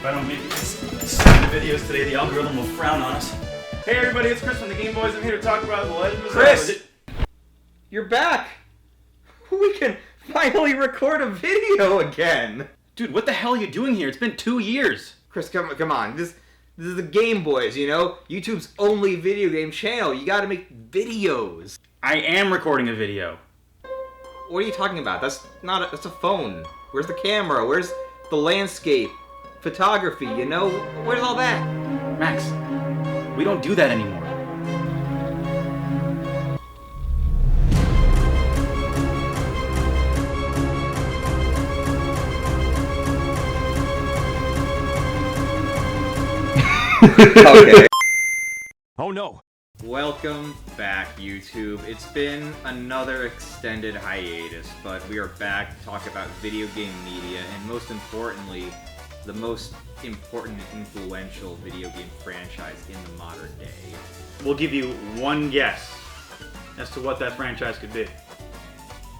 If I don't make these stupid videos today, the algorithm will frown on us. Hey everybody, it's Chris from the Game Boys. I'm here to talk about The Legend of Zelda. Chris! You're back! We can finally record a video again! Dude, what the hell are you doing here? It's been 2 years. Chris, come on. This is the Game Boys, you know? YouTube's only video game channel. You gotta make videos. I am recording a video. What are you talking about? That's a phone. Where's the camera? Where's the landscape? Photography, you know? Where's all that? Max, we don't do that anymore. Okay. Oh no. Welcome back, YouTube. It's been another extended hiatus, but we are back to talk about video game media, and most importantly, the most important and influential video game franchise in the modern day. We'll give you one guess as to what that franchise could be.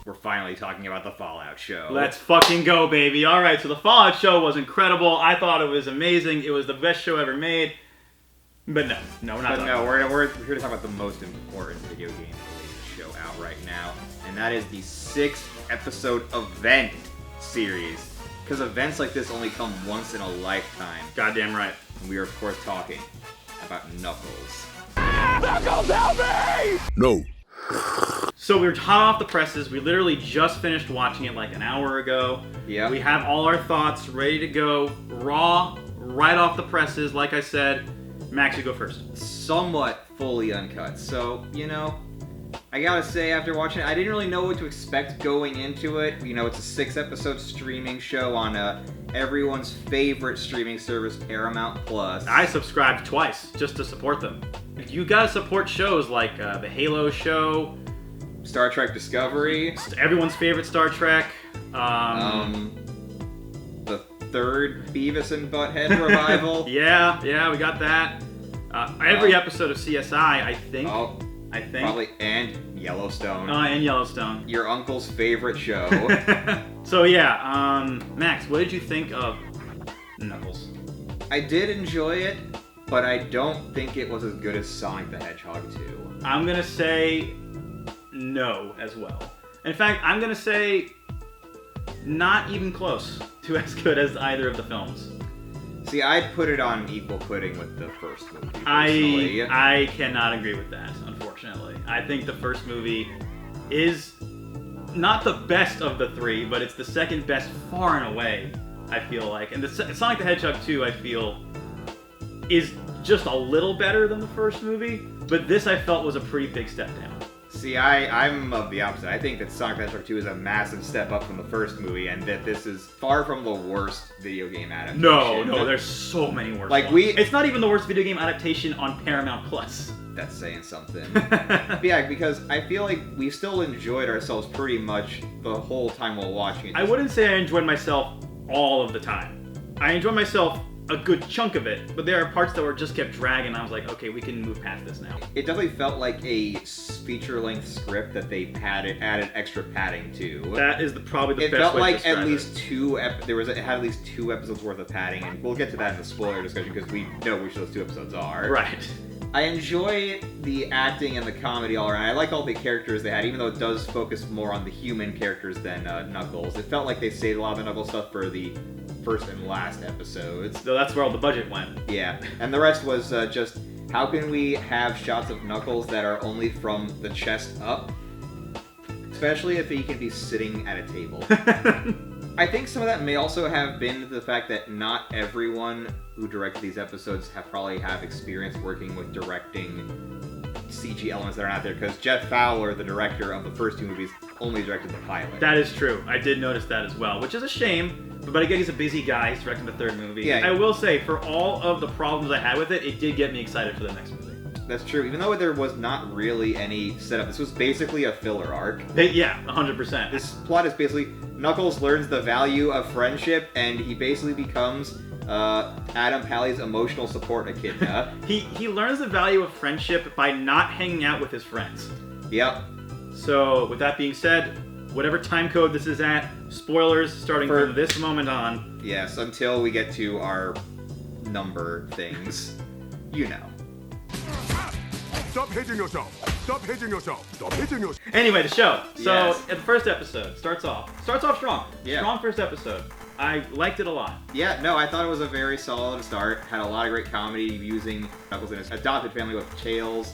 We're finally talking about the Fallout show. Let's fucking go, baby. Alright, so the Fallout show was incredible. I thought it was amazing. It was the best show ever made. But no, we're not. But no, we're here to talk about the most important video game related show out right now, and that is the 6th episode event series. Because events like this only come once in a lifetime. Goddamn right. And we are, of course, talking about Knuckles. Knuckles, help me! No. So we were hot off the presses. We literally just finished watching it like an hour ago. Yeah. We have all our thoughts ready to go, raw, right off the presses. Like I said, Max, you go first. Somewhat fully uncut. So, you know, I gotta say, after watching it, I didn't really know what to expect going into it. You know, it's a 6-episode streaming show on everyone's favorite streaming service, Paramount Plus. I subscribed twice just to support them. You gotta support shows like the Halo show, Star Trek Discovery, everyone's favorite Star Trek. The third Beavis and Butthead revival. Yeah, we got that. Every episode of CSI, I think. Probably, and Yellowstone. And Yellowstone. Your uncle's favorite show. So yeah, Max, what did you think of Knuckles? I did enjoy it, but I don't think it was as good as Sonic the Hedgehog 2. I'm gonna say no as well. In fact, I'm gonna say not even close to as good as either of the films. See, I'd put it on equal footing with the first movie, personally. I cannot agree with that, unfortunately. I think the first movie is not the best of the three, but it's the second best far and away, I feel like. And the Sonic the Hedgehog 2, I feel, is just a little better than the first movie, but this I felt was a pretty big step down. See, I'm of the opposite. I think that Sonic the Hedgehog 2 is a massive step up from the first movie, and that this is far from the worst video game adaptation. No, there's so many worse like ones. we. It's not even the worst video game adaptation on Paramount Plus. That's saying something. But yeah, because I feel like we still enjoyed ourselves pretty much the whole time while watching it. I wouldn't say I enjoyed myself all of the time. I enjoyed myself a good chunk of it, but there are parts that were just kept dragging. I was like, okay, we can move past this now. It definitely felt like a feature-length script that they added extra padding to. That is probably the best way to describe it. It felt like at least it had at least 2 episodes worth of padding, and we'll get to that in the spoiler discussion because we know which those 2 episodes are. Right. I enjoy the acting and the comedy all around. I like all the characters they had, even though it does focus more on the human characters than Knuckles. It felt like they saved a lot of the Knuckles stuff for the first and last episodes. So that's where all the budget went. Yeah, and the rest was just, how can we have shots of Knuckles that are only from the chest up? Especially if he can be sitting at a table. I think some of that may also have been the fact that not everyone who directed these episodes probably have experience working with directing CG elements that are out there, because Jeff Fowler, the director of the first 2 movies, only directed the pilot. That is true. I did notice that as well, which is a shame, but again, he's a busy guy. He's directing the 3rd movie. Yeah. I will say, for all of the problems I had with it, it did get me excited for the next movie. That's true, even though there was not really any setup. This was basically a filler arc. Yeah, 100%. This plot is basically Knuckles learns the value of friendship, and he basically becomes Adam Pally's emotional support echidna. He learns the value of friendship by not hanging out with his friends. Yep. So, with that being said, whatever time code this is at, spoilers starting from this moment on. Yes, until we get to our number things. You know. Stop hitting yourself. Stop hitting yourself. Stop hitting yourself. Anyway, the show. So, Yes. at the first episode, starts off strong. Yeah. Strong first episode. I liked it a lot. Yeah, no, I thought it was a very solid start. Had a lot of great comedy using Knuckles and his adopted family with Tails,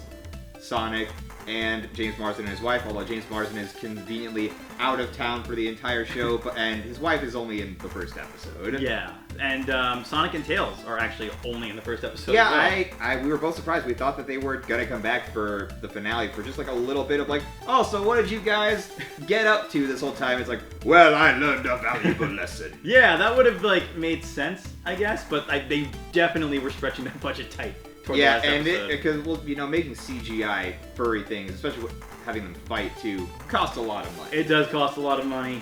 Sonic, and James Marsden and his wife, although James Marsden is conveniently out of town for the entire show, and his wife is only in the first episode. Yeah, and Sonic and Tails are actually only in the first episode. Yeah, as well. we were both surprised. We thought that they were gonna come back for the finale for just like a little bit of like, oh, so what did you guys get up to this whole time? It's like, well, I learned a valuable lesson. Yeah, that would have like made sense, I guess, but they definitely were stretching that budget tight. Yeah, and because making CGI furry things, especially with having them fight too, costs a lot of money. It does cost a lot of money.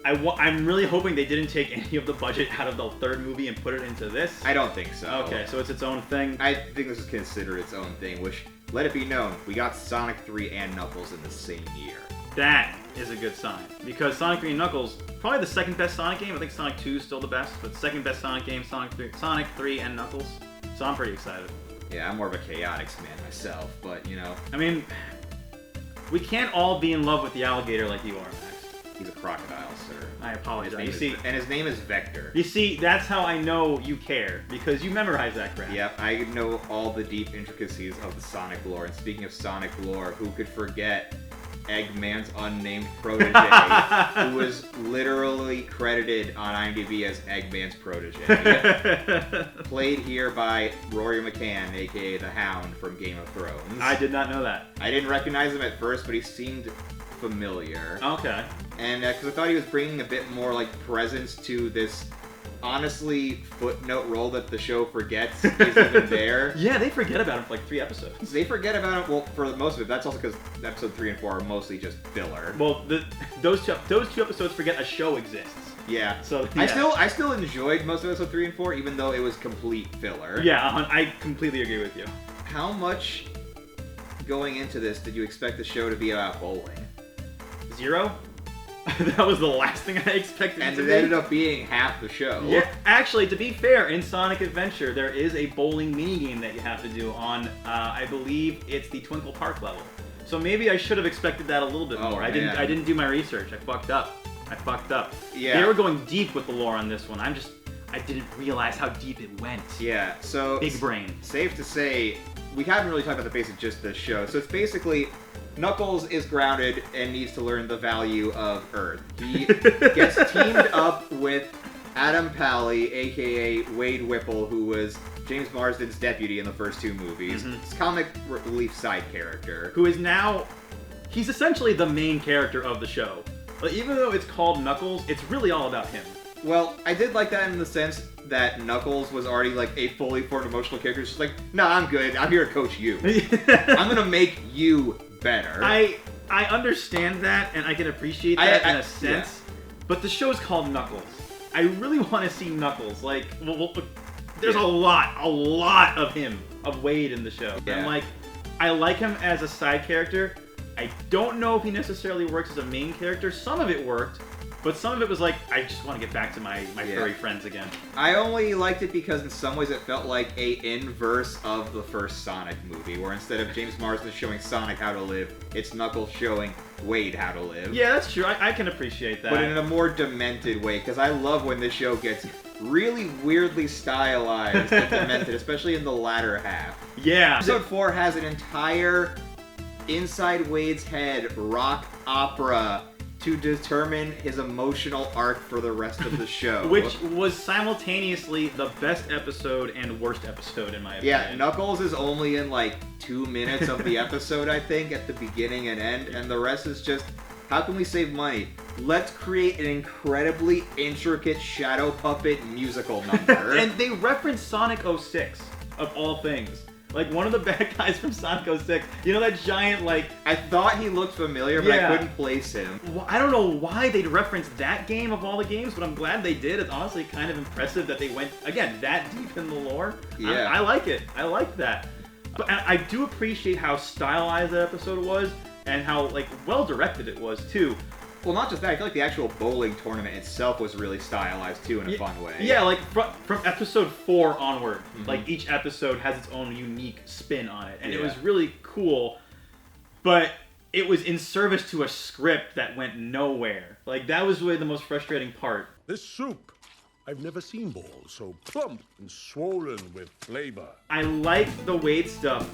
I'm really hoping they didn't take any of the budget out of the third movie and put it into this. I don't think so. Okay, so it's its own thing. I think this is considered its own thing, which, let it be known, we got Sonic 3 and Knuckles in the same year. That is a good sign, because Sonic 3 and Knuckles, probably the second best Sonic game. I think Sonic 2 is still the best, but second best Sonic game, Sonic 3 and Knuckles. So I'm pretty excited. Yeah, I'm more of a Chaotix man myself, but I mean, we can't all be in love with the alligator like you are, Max. he's a crocodile, sir. I apologize. And his name is Vector. You see, that's how I know you care, because you memorize that crap. Yep, I know all the deep intricacies of the Sonic lore. And speaking of Sonic lore, who could forget Eggman's unnamed protege, who was literally credited on IMDb as Eggman's protege. Played here by Rory McCann, aka the Hound from Game of Thrones. I did not know that. I didn't recognize him at first, but he seemed familiar. Okay. And because I thought he was bringing a bit more like presence to this honestly footnote role that the show forgets is even there. Yeah, they forget about him for like 3 episodes. They forget about him, well, for most of it. That's also because episode 3 and 4 are mostly just filler. Well, those two episodes forget a show exists. Yeah. So yeah. I still enjoyed most of episode 3 and 4, even though it was complete filler. Yeah, I completely agree with you. How much going into this did you expect the show to be about bowling? 0? That was the last thing I expected And it to it be. ended up being half the show. Yeah, actually, to be fair, in Sonic Adventure, there is a bowling minigame that you have to do on, I believe it's the Twinkle Park level. So maybe I should have expected that a little bit more. I didn't do my research. I fucked up. Yeah. They were going deep with the lore on this one. I didn't realize how deep it went. Yeah, so... Big brain. Safe to say, we haven't really talked about the basics of just this show. So it's basically... Knuckles is grounded and needs to learn the value of Earth. He gets teamed up with Adam Pally, aka Wade Whipple, who was James Marsden's deputy in the first 2 movies. Mm-hmm. He's comic relief side character. Who is now... He's essentially the main character of the show. But even though it's called Knuckles, it's really all about him. Well, I did like that in the sense that Knuckles was already like a fully formed emotional character. It's just like, nah, I'm good. I'm here to coach you. I'm gonna make you better. I understand that, and I can appreciate that in a sense, but the show's called Knuckles. I really want to see Knuckles. Like, there's a lot of him, of Wade in the show. Yeah. And like, I like him as a side character. I don't know if he necessarily works as a main character. Some of it worked, but some of it was like, I just want to get back to my furry friends again. I only liked it because in some ways it felt like a inverse of the first Sonic movie, where instead of James Marsden showing Sonic how to live, it's Knuckles showing Wade how to live. Yeah, that's true. I can appreciate that. But in a more demented way, because I love when this show gets really weirdly stylized and demented, especially in the latter half. Yeah. Episode 4 has an entire inside Wade's head rock opera to determine his emotional arc for the rest of the show. Which was simultaneously the best episode and worst episode, in my opinion. Yeah, Knuckles is only in like 2 minutes of the episode, I think, at the beginning and end, and the rest is just, how can we save money? Let's create an incredibly intricate shadow puppet musical number. And they reference Sonic 06, of all things. Like, one of the bad guys from Sonic 06, you know that giant, like... I thought he looked familiar, but Yeah. I couldn't place him. Well, I don't know why they'd reference that game of all the games, but I'm glad they did. It's honestly kind of impressive that they went, again, that deep in the lore. Yeah. I like it. I like that. But I do appreciate how stylized that episode was, and how, like, well-directed it was, too. Well, not just that. I feel like the actual bowling tournament itself was really stylized too in a fun way. Yeah, like from episode 4 onward, like each episode has its own unique spin on it, and it was really cool. But it was in service to a script that went nowhere. Like that was really the most frustrating part. This soup, I've never seen balls so plump and swollen with flavor. I liked the Wade stuff,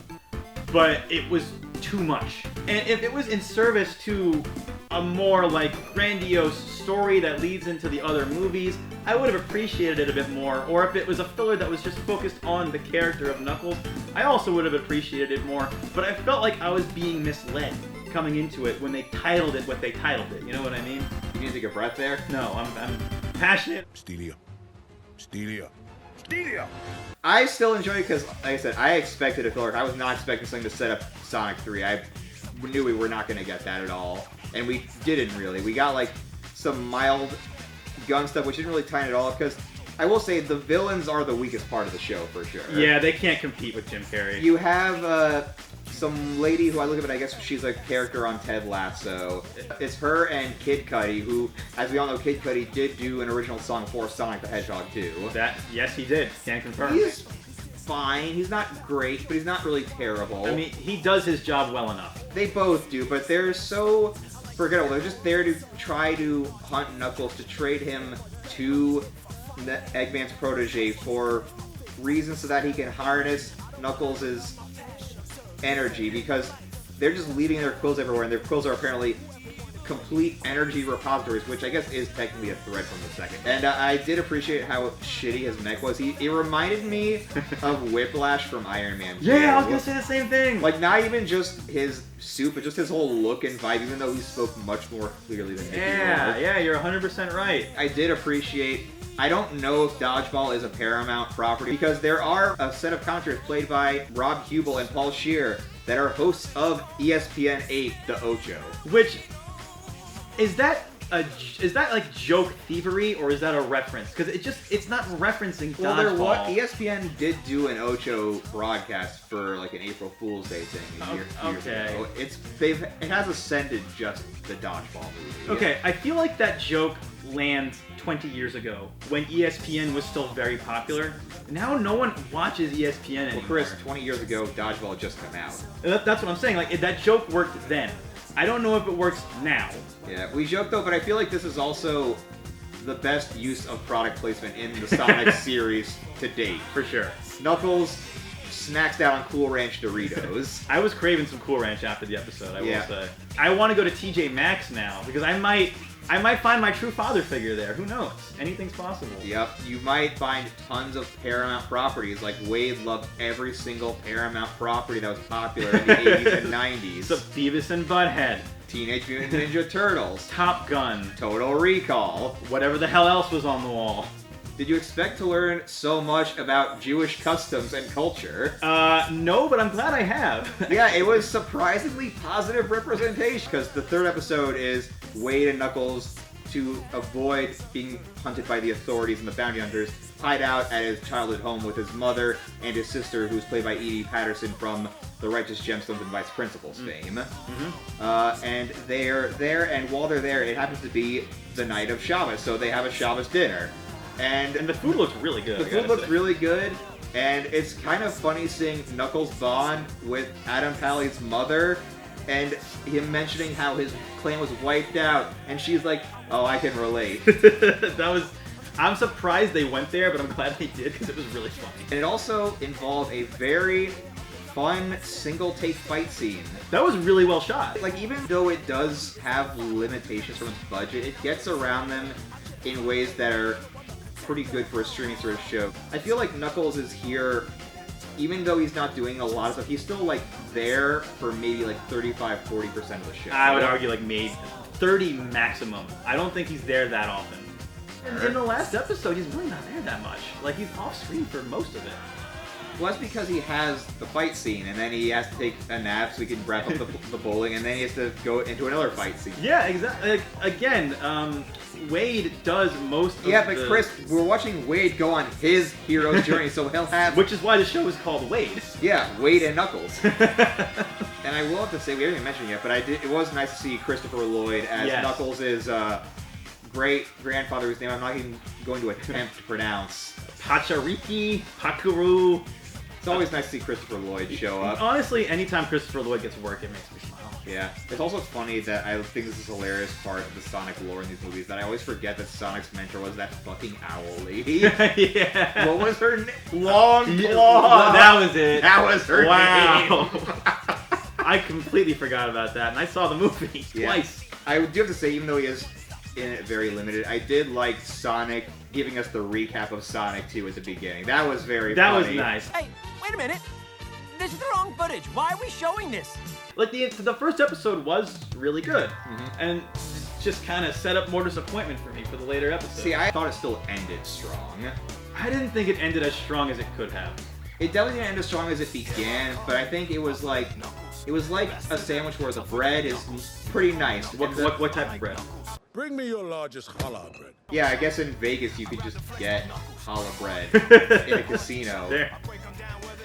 but it was too much. And if it was in service to a more like grandiose story that leads into the other movies, I would have appreciated it a bit more. Or if it was a filler that was just focused on the character of Knuckles, I also would have appreciated it more. But I felt like I was being misled coming into it when they titled it what they titled it. You know what I mean? You need to take a breath there? No, I'm passionate. Stelia. Stelia. Stelia! I still enjoy it because, like I said, I expected a filler. I was not expecting something to set up Sonic 3. I knew we were not going to get that at all. And we didn't really. We got, like, some mild gun stuff, which didn't really tie in at all, because I will say the villains are the weakest part of the show, for sure. Yeah, they can't compete with Jim Carrey. You have some lady who I look at, I guess she's a character on Ted Lasso. It's her and Kid Cudi, who, as we all know, Kid Cudi did do an original song for Sonic the Hedgehog 2. Yes, he did. Can't confirm. He's fine. He's not great, but he's not really terrible. I mean, he does his job well enough. They both do, but they're so forgettable. They're just there to try to hunt Knuckles, to trade him to Eggman's protege for reasons so that he can harness Knuckles' energy, because they're just leaving their quills everywhere, and their quills are apparently complete energy repositories, which I guess is technically a thread from the second. And I did appreciate how shitty his mech was. It reminded me of Whiplash from Iron Man 2. Yeah, I was gonna say the same thing. Like, not even just his suit, but just his whole look and vibe, even though he spoke much more clearly than Mickey was. Yeah, you're 100% right. I did appreciate... I don't know if Dodgeball is a Paramount property, because there are a set of commentators played by Rob Hubel and Paul Scheer that are hosts of ESPN 8, The Ocho. Which... Is that like joke thievery, or is that a reference? Because it's not referencing Dodgeball. ESPN did do an Ocho broadcast for like an April Fool's Day thing years ago. It has ascended just the Dodgeball movie. Okay, I feel like that joke lands 20 years ago when ESPN was still very popular. Now no one watches ESPN anymore. Well, Chris, 20 years ago, Dodgeball had just come out. That's what I'm saying. Like that joke worked then. I don't know if it works now. Yeah, we joke though, but I feel like this is also the best use of product placement in the Sonic series to date. For sure. Knuckles snacks down on Cool Ranch Doritos. I was craving some Cool Ranch after the episode, I will say. I want to go to TJ Maxx now, because I might find my true father figure there. Who knows? Anything's possible. Yep, you might find tons of Paramount properties. Like, Wade loved every single Paramount property that was popular in the 80s and 90s. So Beavis and Butthead. Teenage Mutant Ninja Turtles. Top Gun. Total Recall. Whatever the hell else was on the wall. Did you expect to learn so much about Jewish customs and culture? No, but I'm glad I have. Yeah, it was surprisingly positive representation, because the third episode is Wade and Knuckles, to avoid being hunted by the authorities and the bounty hunters, hide out at his childhood home with his mother and his sister, who's played by Edie Patterson from the Righteous Gemstones and Vice Principals fame. And they're there, and while they're there, it happens to be the night of Shabbos, so they have a Shabbos dinner. And the food looks really good. The food looks really good, and it's kind of funny seeing Knuckles bond with Adam Pally's mother, and him mentioning how his clan was wiped out, and she's like, "Oh, I can relate." I'm surprised they went there, but I'm glad they did, because it was really funny. And it also involved a very fun single-take fight scene. That was really well shot. Like, even though it does have limitations from its budget, it gets around them in ways that are pretty good for a streaming sort of show. I feel like Knuckles is here, even though he's not doing a lot of stuff, he's still like there for maybe like 35-40% of the show. I would argue like maybe 30 maximum. I don't think he's there that often. In the last episode, he's really not there that much. Like, he's off screen for most of it. Well, that's because he has the fight scene, and then he has to take a nap so he can wrap up the bowling, and then he has to go into another fight scene. Yeah, exactly. Like, again, Wade does most of Yeah, but Chris, we're watching Wade go on his hero's journey, so he'll have... Which is why the show is called Wade. Yeah, Wade and Knuckles. And I will have to say, we haven't even mentioned it yet, but it was nice to see Christopher Lloyd as Knuckles' great-grandfather, whose name I'm not even going to attempt to pronounce. Pachariki, Pakuru. It's always nice to see Christopher Lloyd show up. Honestly, anytime Christopher Lloyd gets work, it makes me smile. Yeah. It's also funny that I think this is a hilarious part of the Sonic lore in these movies, that I always forget that Sonic's mentor was that fucking owl lady. Yeah. What was her name? Long Claw. Well, that was it. That was her name. I completely forgot about that, and I saw the movie twice. I do have to say, even though he is in it very limited, I did like Sonic giving us the recap of Sonic 2 at the beginning. That was very funny. That was nice. Hey, wait a minute. This is the wrong footage. Why are we showing this? Like, the first episode was really good, and just kind of set up more disappointment for me for the later episodes. See, I thought it still ended strong. I didn't think it ended as strong as it could have. It definitely didn't end as strong as it began, but I think it was like a sandwich where the bread is pretty nice. What type of bread? Bring me your largest challah bread. Yeah, I guess in Vegas you could just get challah bread in a casino. There.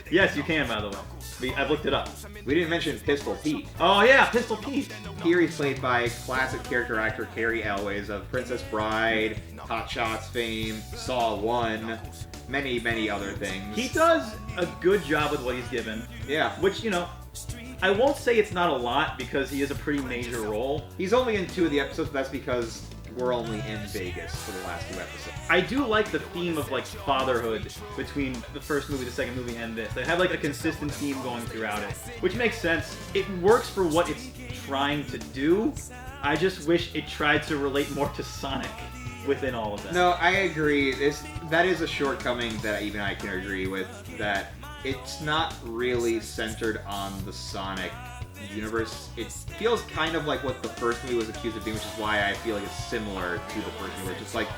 Yes, you can, by the way. I've looked it up. We didn't mention Pistol Pete. Oh yeah, Pistol Pete. Here he's played by classic character actor Carrie Elways of Princess Bride, Hot Shots fame, Saw 1, many, many other things. He does a good job with what he's given. Yeah. Which, you know, I won't say it's not a lot because he is a pretty major role. He's only in 2 of the episodes, but that's because we're only in Vegas for the last 2 episodes. I do like the theme of, like, fatherhood between the first movie, the second movie, and this. They have, like, a consistent theme going throughout it, which makes sense. It works for what it's trying to do. I just wish it tried to relate more to Sonic within all of that. No, I agree. That is a shortcoming that even I can agree with, that it's not really centered on the Sonic universe. It feels kind of like what the first movie was accused of being, which is why I feel like it's similar to the first movie. It's just like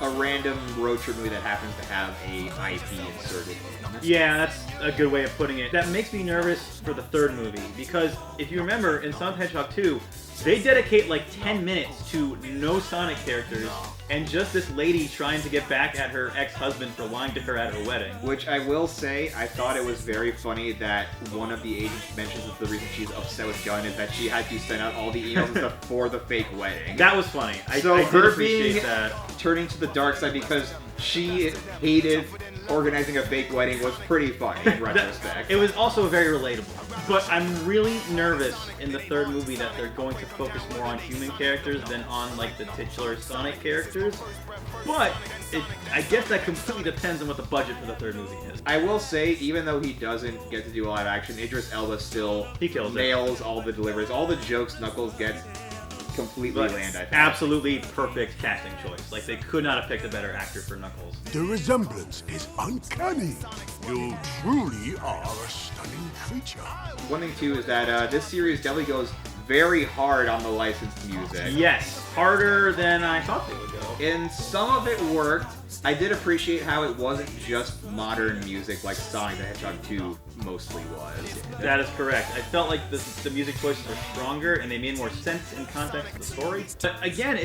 a random road trip movie that happens to have a IP inserted in. Yeah, that's a good way of putting it. That makes me nervous for the third movie, because if you remember, in Sonic the Hedgehog 2, they dedicate like 10 minutes to no Sonic characters, and just this lady trying to get back at her ex-husband for lying to her at her wedding. Which I will say, I thought it was very funny that one of the agents mentions that the reason she's upset with Gunn is that she had to send out all the emails and stuff for the fake wedding. That was funny. I So did her appreciate being that. turning to the dark side because she hated organizing a fake wedding was pretty funny in retrospect. It was also very relatable. But I'm really nervous in the third movie that they're going to focus more on human characters than on, like, the titular Sonic characters. But I guess that completely depends on what the budget for the third movie is. I will say, even though he doesn't get to do a live action, Idris Elba still nails all the deliveries. All the jokes Knuckles gets completely land, I think. Absolutely perfect casting choice. Like, they could not have picked a better actor for Knuckles. The resemblance is uncanny. You truly are a stunning creature. One thing, too, is that this series definitely goes very hard on the licensed music. Yes, harder than I thought they would go. And some of it worked. I did appreciate how it wasn't just modern music like Sonic the Hedgehog 2 mostly was. That is correct. I felt like the music choices were stronger and they made more sense in context of the story. But again,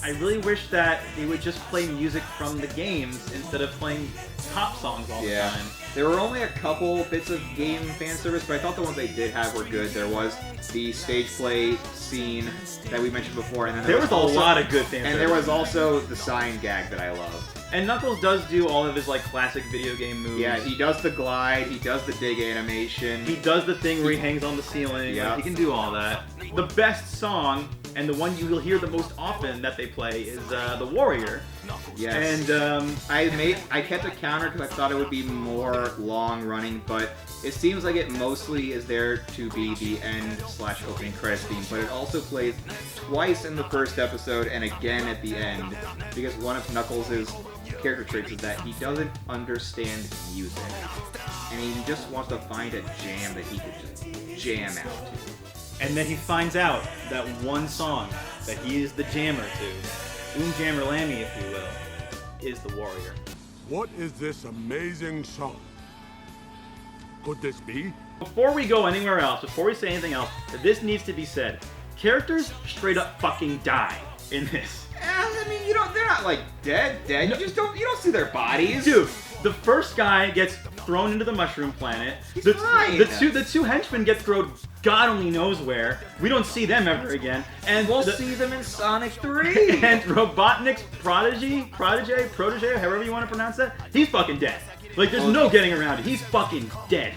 I really wish that they would just play music from the games instead of playing pop songs all the time. There were only a couple bits of game fan service, but I thought the ones they did have were good. There was the stage play scene that we mentioned before, and then there was also a lot of good fan service. And there was also the sign gag that I loved. And Knuckles does do all of his, like, classic video game moves. Yeah, he does the glide, he does the dig animation. He does the thing where he hangs on the ceiling. Yeah. Like, he can do all that. The best song, and the one you will hear the most often that they play, is The Warrior. Yes. And I kept a counter because I thought it would be more long running, but it seems like it mostly is there to be the end/opening credits theme, but it also plays twice in the first episode and again at the end, because one of Knuckles' character traits is that he doesn't understand music, and he just wants to find a jam that he could just jam out to. And then he finds out that one song that he is the jammer to, Jammer Lammy, if you will, is The Warrior. What is this amazing song? could this be? Before we go anywhere else, before we say anything else, this needs to be said. Characters straight up fucking die in this. I mean, they're not like dead. You don't see their bodies. Dude, the first guy gets thrown into the mushroom planet. He's fine. The two henchmen get thrown God only knows where. We don't see them ever again. And We'll see them in Sonic 3. And Robotnik's protege, however you want to pronounce that, he's fucking dead. Like, there's no getting around it. He's fucking dead.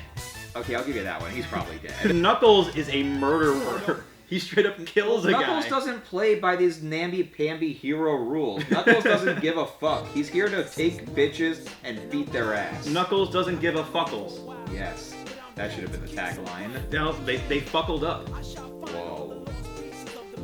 Okay, I'll give you that one. He's probably dead. Knuckles is a murderer. He straight up kills a guy. Knuckles doesn't play by these namby-pamby hero rules. Knuckles doesn't give a fuck. He's here to take bitches and beat their ass. Knuckles doesn't give a fuckles. Yes. That should have been the tagline. No, they fuckled up. Whoa.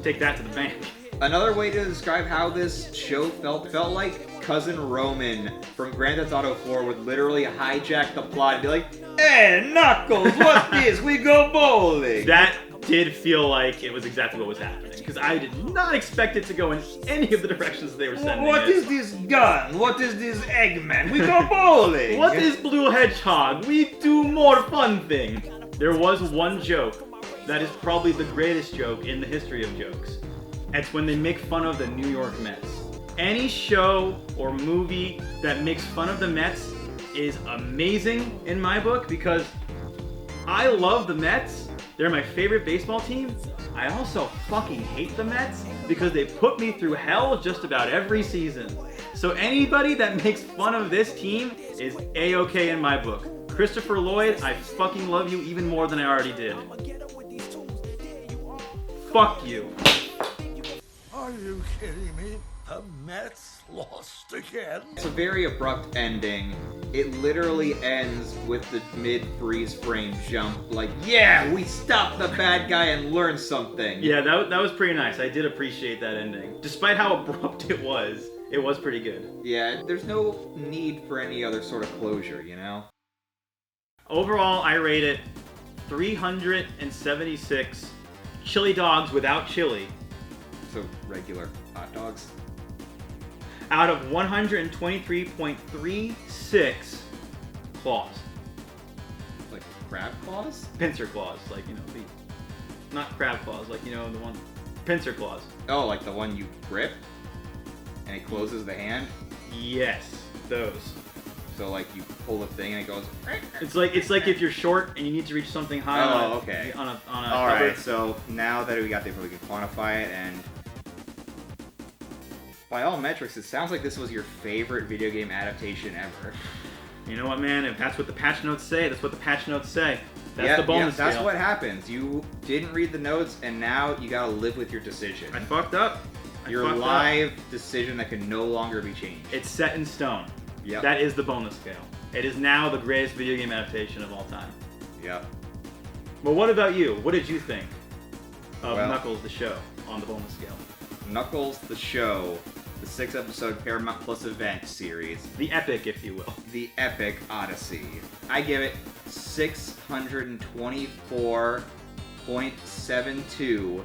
Take that to the bank. Another way to describe how this show felt like Cousin Roman from Grand Theft Auto 4 would literally hijack the plot and be like, "Hey, Knuckles, what's this? We go bowling!" That did feel like it was exactly what was happening, because I did not expect it to go in any of the directions they were sending What it. is this gun? What is this Eggman? We go bowling! What is Blue Hedgehog? We do more fun thing. There was one joke that is probably the greatest joke in the history of jokes. It's when they make fun of the New York Mets. Any show or movie that makes fun of the Mets is amazing in my book, because I love the Mets. They're my favorite baseball team. I also fucking hate the Mets because they put me through hell just about every season. So anybody that makes fun of this team is A-okay in my book. Christopher Lloyd, I fucking love you even more than I already did. Fuck you. Are you kidding me? The Mets lost again? It's a very abrupt ending. It literally ends with the mid-freeze frame jump, like, yeah, we stopped the bad guy and learned something. Yeah, that was pretty nice. I did appreciate that ending. Despite how abrupt it was pretty good. Yeah, there's no need for any other sort of closure, you know? Overall, I rate it 376 chili dogs without chili So, regular hot dogs. out of 123.36 claws. Like crab claws? Pincer claws, like, not crab claws, like, the one, pincer claws. Oh, like the one you grip and it closes the hand? Yes, those. So like you pull the thing and it goes. It's like if you're short and you need to reach something high. Oh, okay. On a All cover. right. So now that we got the, we can quantify it, and by all metrics, it sounds like this was your favorite video game adaptation ever. You know what, man? If that's what the patch notes say, that's what the patch notes say. That's the bonus that's scale. what happens. You didn't read the notes, and now you gotta live with your decision. I fucked up. Your live decision that can no longer be changed. It's set in stone. Yep. That is the bonus scale. It is now the greatest video game adaptation of all time. Yep. But what about you? What did you think of Well- Knuckles the show on the bonus scale? Knuckles the show, the 6-episode Paramount Plus event series, The epic, if you will. the Epic Odyssey. I give it 624.72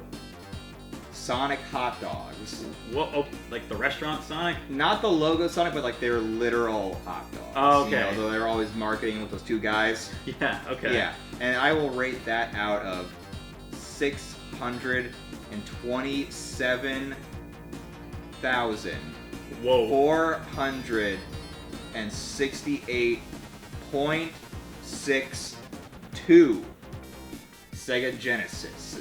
Sonic hot dogs. What? Oh, like the restaurant Sonic? Not the logo Sonic, but like their literal hot dogs. Oh, okay. You know, they're always marketing with those two guys. Yeah. Okay. Yeah, and I will rate that out of 627,468.62 Whoa. Sega Genesis.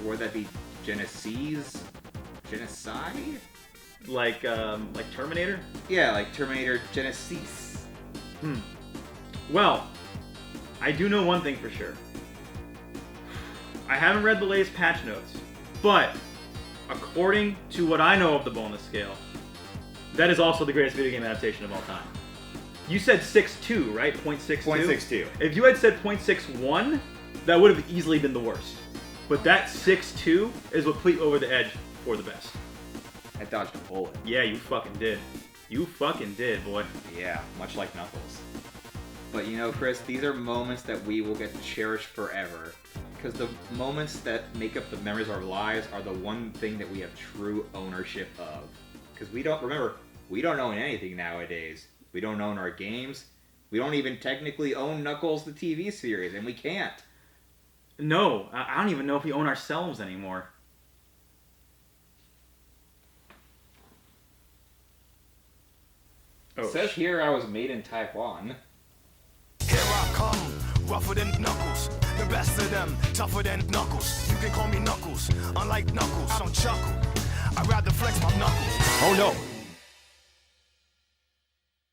Would that be Genesis? Genocide? Like Terminator? Yeah, like Terminator Genesis. Well, I do know one thing for sure. I haven't read the latest patch notes, but according to what I know of the bonus scale, that is also the greatest video game adaptation of all time. You said 6.2, right? 0.62? 0.62. If you had said 0.61, that would have easily been the worst. But that 6.2 is what put you over the edge for the best. I dodged a bullet. Yeah, you fucking did. You fucking did, boy. Yeah, much like Knuckles. But you know, Chris, these are moments that we will get to cherish forever. Because the moments that make up the memories of our lives are the one thing that we have true ownership of. Because we don't own anything nowadays. We don't own our games. We don't even technically own Knuckles the TV series, and we can't. No, I don't even know if we own ourselves anymore. It says here I was made in Taiwan. Here I come, rougher than Knuckles. The best of them, tougher than Knuckles. You can call me Knuckles. Unlike Knuckles, I don't chuckle. I'd rather flex my knuckles. Oh no,